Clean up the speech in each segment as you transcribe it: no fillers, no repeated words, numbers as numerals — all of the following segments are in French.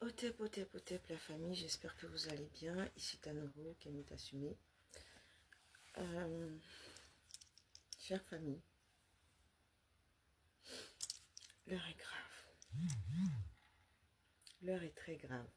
Au tep, la famille, j'espère que vous allez bien. Ici Tanoro, Kemit Assumé. Chère famille, l'heure est grave. L'heure est très grave.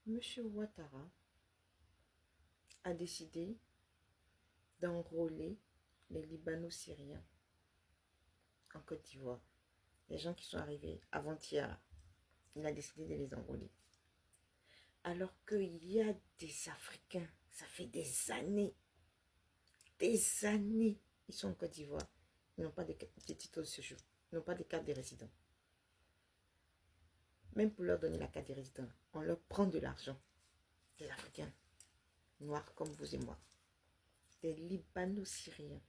Monsieur Ouattara a décidé d'enrôler les Libano-Syriens en Côte d'Ivoire. Les gens qui sont arrivés avant-hier, il a décidé de les enrôler. Alors qu'il y a des Africains, ça fait des années, ils sont en Côte d'Ivoire. Ils n'ont pas de titre de séjour, ils n'ont pas de carte de résident. Même pour leur donner la carte de résident, on leur prend de l'argent. Des Africains, noirs comme vous et moi. Des Libano-Syriens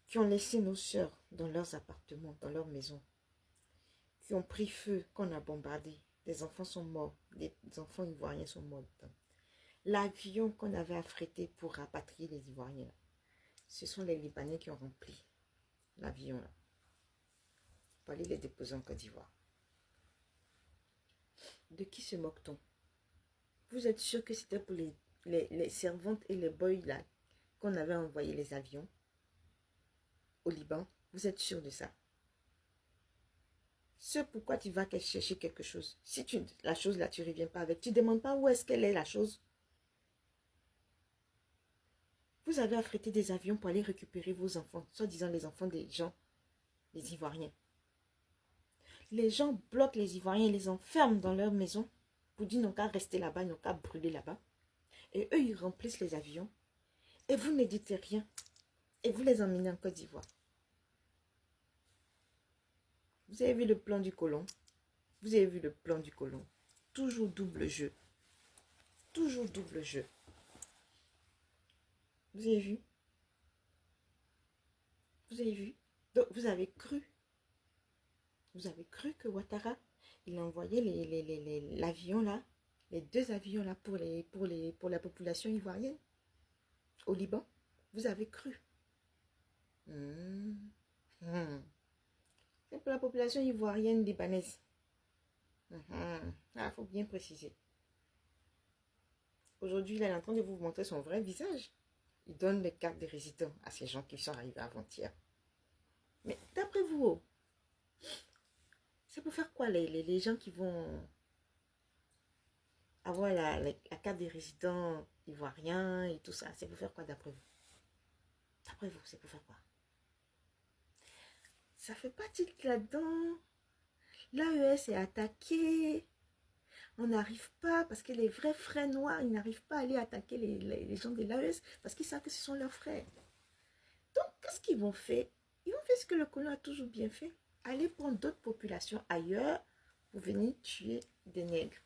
qui ont laissé nos sœurs dans leurs appartements, dans leurs maisons, qui ont pris feu, qu'on a bombardé. Des enfants sont morts, des enfants ivoiriens sont morts dedans. L'avion qu'on avait affrété pour rapatrier les Ivoiriens, ce sont les Libanais qui ont rempli l'avion là, pour aller les déposer en Côte d'Ivoire. De qui se moque-t-on? Vous êtes sûr que c'était pour les servantes et les boys là qu'on avait envoyé les avions au Liban? Vous êtes sûr de ça? C'est pourquoi tu vas chercher quelque chose. Si la chose là, tu ne reviens pas avec, tu ne demandes pas où est-ce qu'elle est la chose. Vous avez affrété des avions pour aller récupérer vos enfants, soi-disant les enfants des gens, les Ivoiriens. Les gens bloquent les Ivoiriens et les enferment dans leur maison pour dire n'ont qu'à rester là-bas, n'ont qu'à brûler là-bas. Et eux, ils remplissent les avions. Et vous ne dites rien. Et vous les emmenez en Côte d'Ivoire. Vous avez vu le plan du colon? Vous avez vu le plan du colon? Toujours double jeu. Toujours double jeu. Vous avez vu? Vous avez vu? Donc, vous avez cru. Vous avez cru que Ouattara, il a envoyé l'avion là, les 2 avions là pour la population ivoirienne au Liban? Vous avez cru. C'est pour la population ivoirienne libanaise. Il faut bien préciser. Aujourd'hui, il est en train de vous montrer son vrai visage. Il donne les cartes de résidents à ces gens qui sont arrivés avant-hier. Mais d'après vous, c'est pour faire quoi les gens qui vont avoir la carte des résidents ivoiriens et tout ça? C'est pour faire quoi d'après vous? D'après vous, c'est pour faire quoi? Ça fait partie de là-dedans. L'AES est attaqué. On n'arrive pas, parce que les vrais frères noirs, ils n'arrivent pas à aller attaquer les gens de l'AES, parce qu'ils savent que ce sont leurs frères. Donc, qu'est-ce qu'ils vont faire? Ils vont faire ce que le colon a toujours bien fait. Aller prendre d'autres populations ailleurs pour venir tuer des nègres.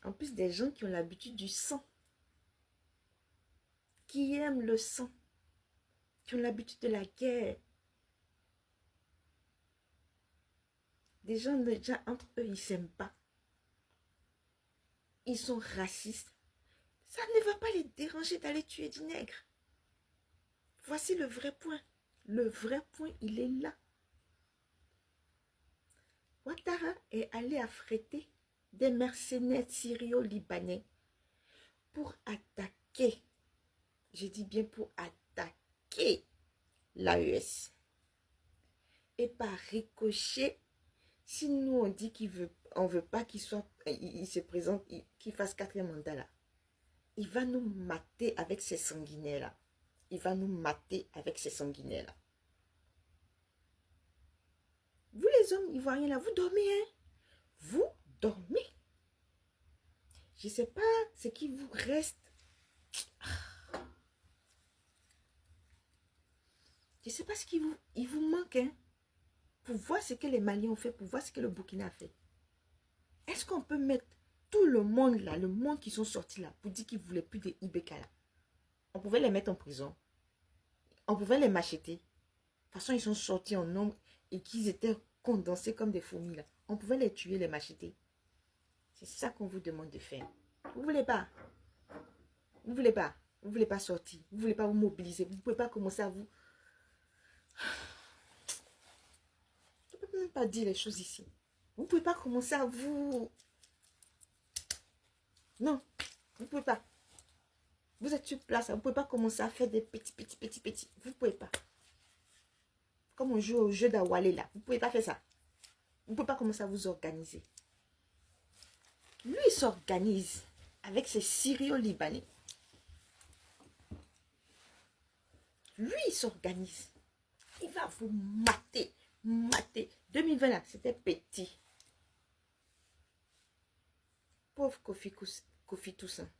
En plus, des gens qui ont l'habitude du sang, qui aiment le sang, qui ont l'habitude de la guerre. Des gens déjà entre eux, ils ne s'aiment pas. Ils sont racistes. Ça ne va pas les déranger d'aller tuer des nègres. Voici le vrai point. Le vrai point, il est là. Ouattara est allé affréter des mercenaires syrio-libanais pour attaquer, je dis bien pour attaquer l'AES. Et par ricochet, si nous on dit on veut pas qu'il se présente, qu'il fasse 4e mandat là, il va nous mater avec ces sanguinaires là. Il va nous mater avec ces sanguinaires là. Vous les hommes ivoiriens là, vous dormez, hein? Vous dormez. Je ne sais pas ce qui vous reste. Je ne sais pas ce qui vous manque, hein? Pour voir ce que les Maliens ont fait, pour voir ce que le Burkina a fait. Est-ce qu'on peut mettre tout le monde là, le monde qui sont sortis là, pour dire qu'ils ne voulaient plus de Ibeka là? On pouvait les mettre en prison. On pouvait les macheter. De toute façon, ils sont sortis en nombre et qu'ils étaient condensés comme des fourmis là. On pouvait les tuer, les macheter. C'est ça qu'on vous demande de faire. Vous ne voulez pas. Vous ne voulez pas. Vous ne voulez pas sortir. Vous ne voulez pas vous mobiliser. Vous ne pouvez pas commencer à vous Je ne peux même pas dire les choses ici. Vous ne pouvez pas commencer à vous... Non, vous ne pouvez pas. Vous êtes sur place, vous ne pouvez pas commencer à faire des petits. Vous ne pouvez pas. Comme on joue au jeu d'Awalé là. Vous ne pouvez pas faire ça. Vous ne pouvez pas commencer à vous organiser. Lui, il s'organise avec ses Syrio-Libanais. Lui, il s'organise. Il va vous mater. 2020 là, c'était petit. Pauvre Kofi Toussaint.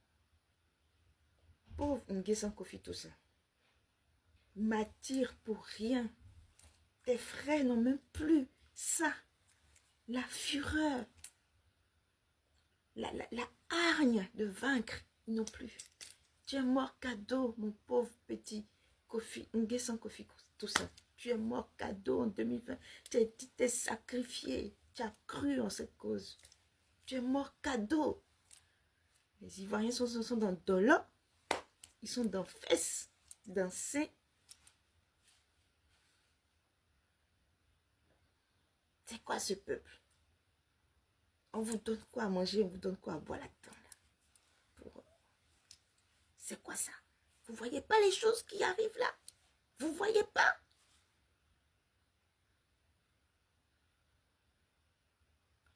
Pauvre Nguessan Kofi Toussaint. M'attire pour rien. Tes frères n'ont même plus ça. La fureur. La hargne de vaincre. Ils n'ont plus. Tu es mort cadeau, mon pauvre petit Nguessan Kofi Toussaint. Tu es mort cadeau en 2020. Tu t'es sacrifié. Tu as cru en cette cause. Tu es mort cadeau. Les Ivoiriens sont dans Dolo. Ils sont dans Fès, dans Saint. C'est quoi ce peuple? On vous donne quoi à manger, on vous donne quoi à boire là-dedans. C'est quoi ça? Vous voyez pas les choses qui arrivent là? Vous voyez pas?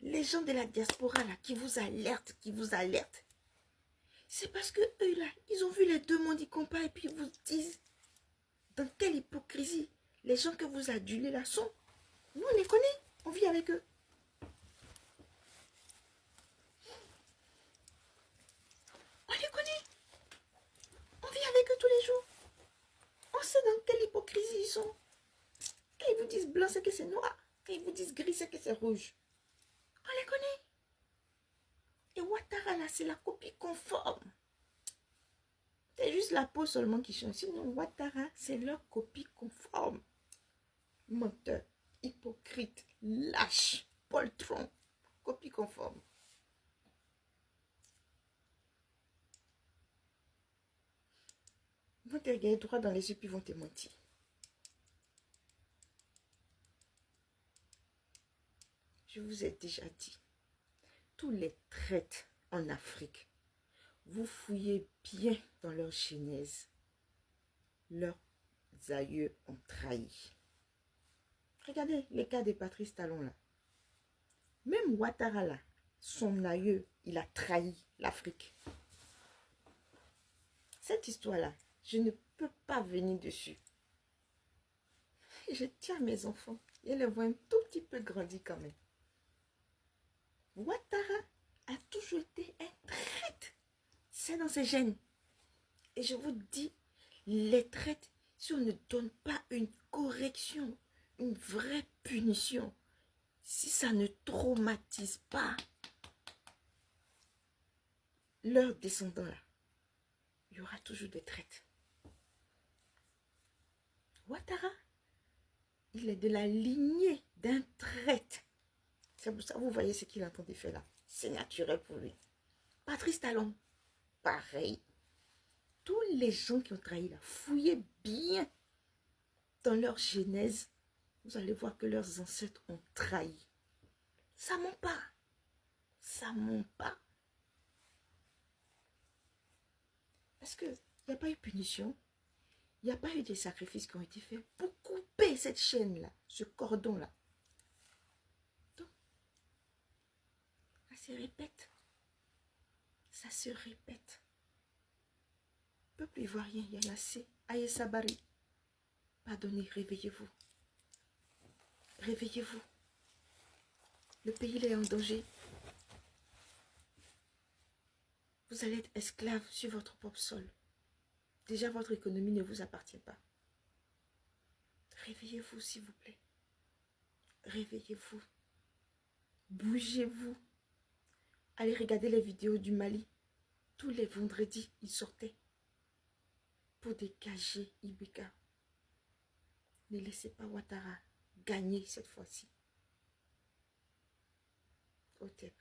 Les gens de la diaspora là, qui vous alertent, c'est parce que eux là, ils ont vu les deux mondes y compas et puis ils vous disent dans quelle hypocrisie les gens que vous adulez là sont. Nous on les connaît, on vit avec eux. On les connaît. On vit avec eux tous les jours. On sait dans quelle hypocrisie ils sont. Quand ils vous disent blanc, c'est que c'est noir. Quand ils vous disent gris, c'est que c'est rouge. On les connaît. Et Ouattara, là, c'est la copie conforme. C'est juste la peau seulement qui change. Sinon, Ouattara, c'est leur copie conforme. Menteur, hypocrite, lâche, poltron, copie conforme. Ils vont te regarder droit dans les yeux, puis ils vont te mentir. Je vous ai déjà dit, tous les traîtres en Afrique, vous fouillez bien dans leur genèse. Leurs aïeux ont trahi. Regardez les cas de Patrice Talon là. Même Ouattara là, son aïeux, il a trahi l'Afrique. Cette histoire-là, je ne peux pas venir dessus. Je tiens mes enfants. Et les voient un tout petit peu grandi quand même. Ouattara a toujours été un traître. C'est dans ses gènes. Et je vous dis, les traîtres, si on ne donne pas une correction, une vraie punition, si ça ne traumatise pas leurs descendants là, il y aura toujours des traites. Ouattara, il est de la lignée d'un traître. C'est pour ça, vous voyez ce qu'il est en train de faire là. C'est naturel pour lui. Patrice Talon, pareil. Tous les gens qui ont trahi là, fouillez bien dans leur genèse. Vous allez voir que leurs ancêtres ont trahi. Ça ment pas. Ça ment pas. Parce qu'il n'y a pas eu punition. Il n'y a pas eu des sacrifices qui ont été faits pour couper cette chaîne-là, ce cordon-là. Donc, ça se répète. Ça se répète. Peuple ivoirien, Yanassé, Aïe Sabari. Pardonnez, réveillez-vous. Réveillez-vous. Le pays est en danger. Vous allez être esclave sur votre propre sol. Déjà, votre économie ne vous appartient pas. Réveillez-vous, s'il vous plaît. Réveillez-vous. Bougez-vous. Allez regarder les vidéos du Mali. Tous les vendredis, ils sortaient pour dégager Ibeka. Ne laissez pas Ouattara gagner cette fois-ci. Otep.